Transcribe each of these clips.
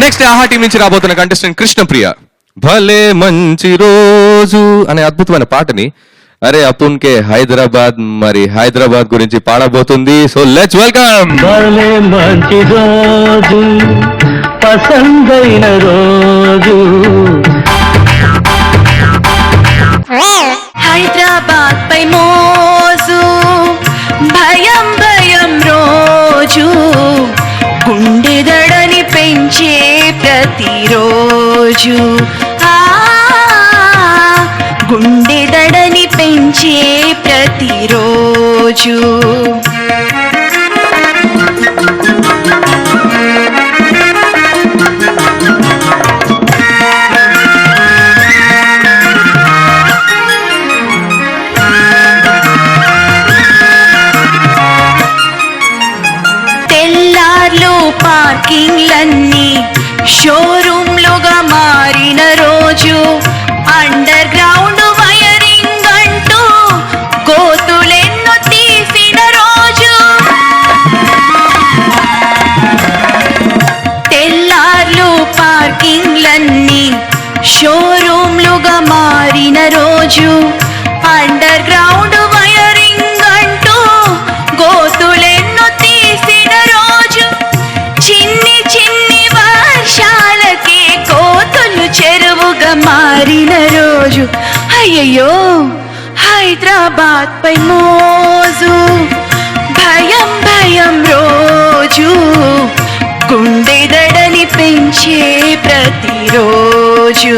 Next ఆహా team నుంచి రాబోతున్న కంటెస్టెంట్ కృష్ణప్రియ భలే మంచి రోజు అనే అద్భుతమైన పాటని అరే అపున్ కే హైదరాబాద్ మరి హైదరాబాద్ గురించి పాడబోతుంది. So let's welcome. భలే మంచి రోజు పసందైన రోజు హైదరాబాద్ పై మోజు భయం భయం రోజు గుండెదడని పెంచే ప్రతిరోజు గుండెదడని పెంచే ప్రతిరోజు పార్కింగ్లన్నీ షోరూమ్లుగా మారిన రోజు అండర్ గ్రౌండ్ వైరింగ్ అంటూ గోతులెన్నో తీసిన రోజు తెల్లార్లు పార్కింగ్లన్నీ షోరూమ్లుగా మారిన రోజు అండర్ గ్రౌండ్ వైరింగ్ అంటూ గోతులెన్నో తీసిన రోజు చిన్ని చిన్ని వర్షాలకే కోతులు చెరువుగా మారిన రోజు అయ్యయ్యో హైదరాబాద్ పై మోజు భయం భయం రోజు గుండెదడని పెంచే ప్రతిరోజు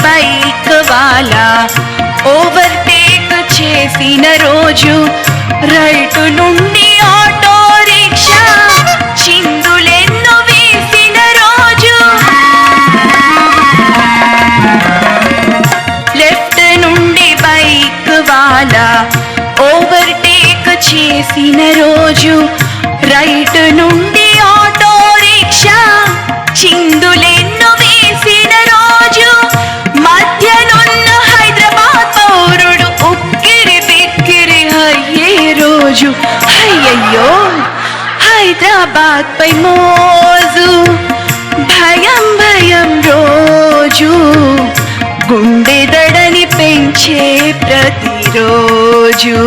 బైక్ వాలా ఓవర్టేక్ చేసిన రోజు రైట్ నుండి ఆటో రిక్షా చిందులెన్నో వేసిన రోజు లెఫ్ట్ నుండి బైక్ వాలా ఓవర్టేక్ చేసిన రోజు రైట్ నుండి ఆటో రిక్షా చిందులెన్నో వేసిన రోజు మధ్యనున్న హైదరాబాద్ పౌరుడు ఉక్కిరి బిక్కిరి అయ్యే రోజు అయ్యయ్యో హైదరాబాద్ పై మోజు భయం భయం రోజు గుండెదడని పెంచే ప్రతిరోజు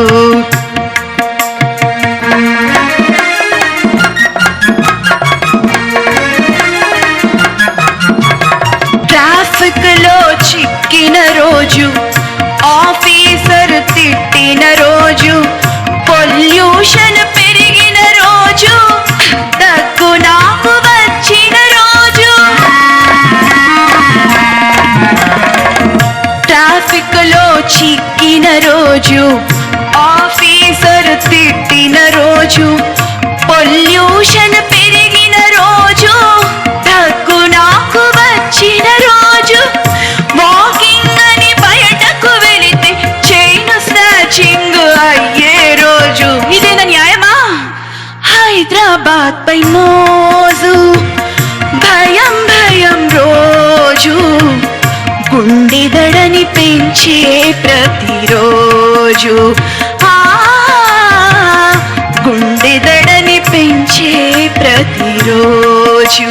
ట్రాఫిక్ లో చిక్కిన రోజు ఆఫీసర్ తిట్టిన రోజు పొల్యూషన్ పెరిగిన రోజు దగ్గు నాకు వచ్చిన రోజు ట్రాఫిక్ లో చిక్కిన రోజు ఆఫీసర్ తిట్టిన రోజు పొల్యూషన్ పెరిగిన రోజు దగ్గు నాకు వచ్చిన రోజు వాకింగ్ అని బయటకు వెళితే చైన్ స్నాచింగ్ అయ్యే రోజు ఇదేనా న్యాయమా హైదరాబాద్ పై మోజు భయం భయం రోజు గుండెదడని పెంచే ప్రతిరోజు గుండెదడని పెంచే ప్రతిరోజు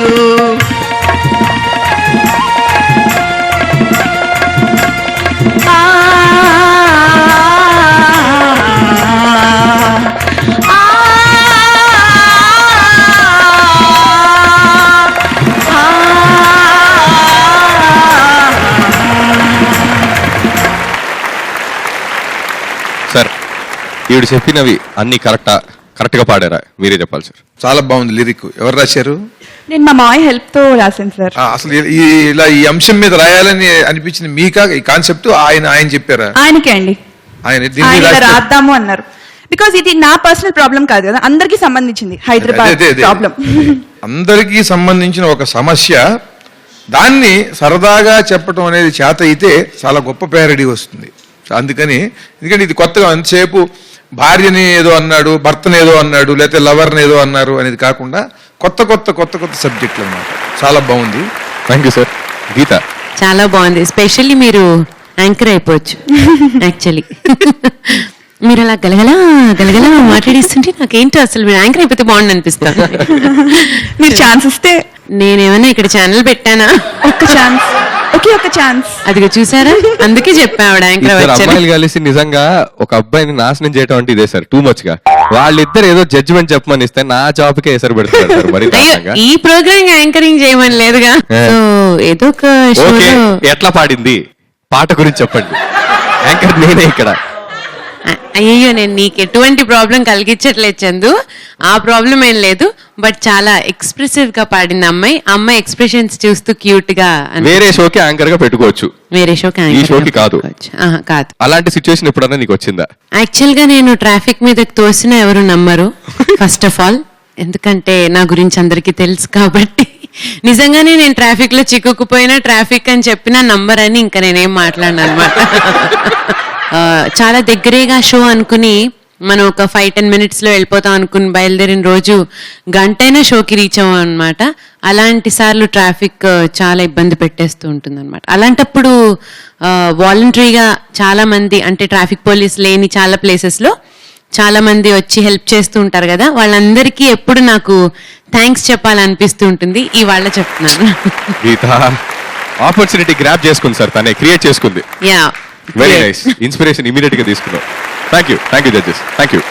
సార్ ఈవిడ చెప్పినవి అన్ని కరెక్ట్గా పాడారా? మీరే చెప్పాలి సార్. చాలా బాగుంది లిరిక్. ఎవరు రాశారు? నేను మా మాయ హెల్ప్ తో రాశాను సార్. అసలు ఇలా ఈ అంశం మీద రాయాలని అనిపించింది మీకా? ఈ కాన్సెప్ట్ ఆయన చెప్పారా? ఆయనకే అండి. ఆయన రాద్దాము అన్నారు. బికాస్ ఇది నా పర్సనల్ ప్రాబ్లం కాదు కదా, అందరికి సంబంధించింది హైదరాబాద్ ప్రాబ్లం. అందరికీ సంబంధించిన ఒక సమస్య, దాన్ని సరదాగా చెప్పడం అనేది చేత అయితే చాలా గొప్ప ప్యారడీ వస్తుంది. అందుకని ఎందుకంటే ఇది కొత్తగా ఎంతసేపు భార్యని ఏదో అన్నాడు, భర్తని ఏదో అన్నాడు, లేకపోతే లవర్ని ఏదో అన్నారు అనేది కాకుండా కొత్త కొత్త కొత్త కొత్త సబ్జెక్టులు అన్నమాట. చాలా బాగుంది. Thank you sir. గీత చాలా బాగుంది. ఎస్పెషల్లీ మీరు యాంకర్ అయిపోవచ్చు యాక్చువల్లీ. మీరు అలా గలగలా గలగలా మాట్లాడిస్తుంటే నాకేంటో అసలు మీరు యాంకర్ అయిపోతే బాగుండు అనిపిస్తాను. మీరు ఛాన్స్ ఇస్తే నేనేమన్నా ఇక్కడ ఛానల్ పెట్టానా? ఒక్క ఛాన్స్, ఒకే ఒక ఛాన్స్. అదిగో చూసారా, అందుకే చెప్పా ఆవిడ యాంకర్ ఇద్దరు వచ్చారు. అమ్మాయిలు కలిసి నిజంగా ఒక అబ్బాయిని నాశనం చేయటం అంటే ఇదే సార్, టూ మచ్ గా. వాళ్ళిద్దరు ఏదో జడ్జిమెంట్ చెప్పమని ఇస్తే నా జాబ్ కే ఎసరు పెడతారు సార్ మరి అయ్యో, దారుణంగా. ఈ ప్రోగ్రామ్ యాంకరింగ్ చేయమని లేదుగా. సో ఏదో ఒక ఓకే, షోలో ఎట్లా పాడింది పాట గురించి చెప్పండి. యాంకర్ నేనే ఇక్కడ. అయ్యో, నేను నీకు ఎటువంటి ప్రాబ్లం కలిగించట్లేదు చందు, ఆ ప్రాబ్లం ఏం లేదు. బట్ చాలా ఎక్స్ప్రెసివ్ గా పాడింది అమ్మాయి ఎక్స్ప్రెషన్స్ చూస్తూ క్యూట్ గా వేరే షోకి యాంకర్ గా పెట్టుకోవచ్చు, వేరే షోకి ఈ షోకి కాదు. కాదు. అలాంటి సిచ్యువేషన్ ఎప్పుడన్నా నీకు వచ్చిందా? యాక్చువల్ గా నేను ట్రాఫిక్ మీద తోసిన ఎవరు నమ్మరు ఫస్ట్ ఆఫ్ ఆల్, ఎందుకంటే నా గురించి అందరికీ తెలుసు కాబట్టి. నిజంగానే నేను ట్రాఫిక్ లో చిక్కుకుపోయినా ట్రాఫిక్ అని చెప్పినా నంబర్ అని ఇంకా నేనేం మాట్లాడను అనమాట. చాలా దగ్గరేగా షో అనుకుని మనం ఒక 5-10 minutes లో వెళ్ళిపోతాం అనుకుని బయలుదేరిన రోజు గంటైనా షోకి రీచ్ అవ్వం అనమాట. అలాంటి సార్లు ట్రాఫిక్ చాలా ఇబ్బంది పెట్టేస్తూ ఉంటుంది అనమాట. అలాంటప్పుడు వాలంటరీగా చాలా మంది, అంటే ట్రాఫిక్ పోలీస్ లేని చాలా ప్లేసెస్ లో చాలా మంది వచ్చి హెల్ప్ చేస్తూ ఉంటారు కదా, వాళ్ళందరికీ ఎప్పుడు నాకు థ్యాంక్స్ చెప్పాలనిపిస్తూ ఉంటుంది. ఇవాళ చెప్తున్నాను. గీత ఆపర్చునిటీ గ్రాప్ చేసుకుంది సార్, తనే క్రియేట్ చేసుకుంది. Yeah, very nice, inspiration immediate గా తీసుకున్నాం. Thank you judges, thank you.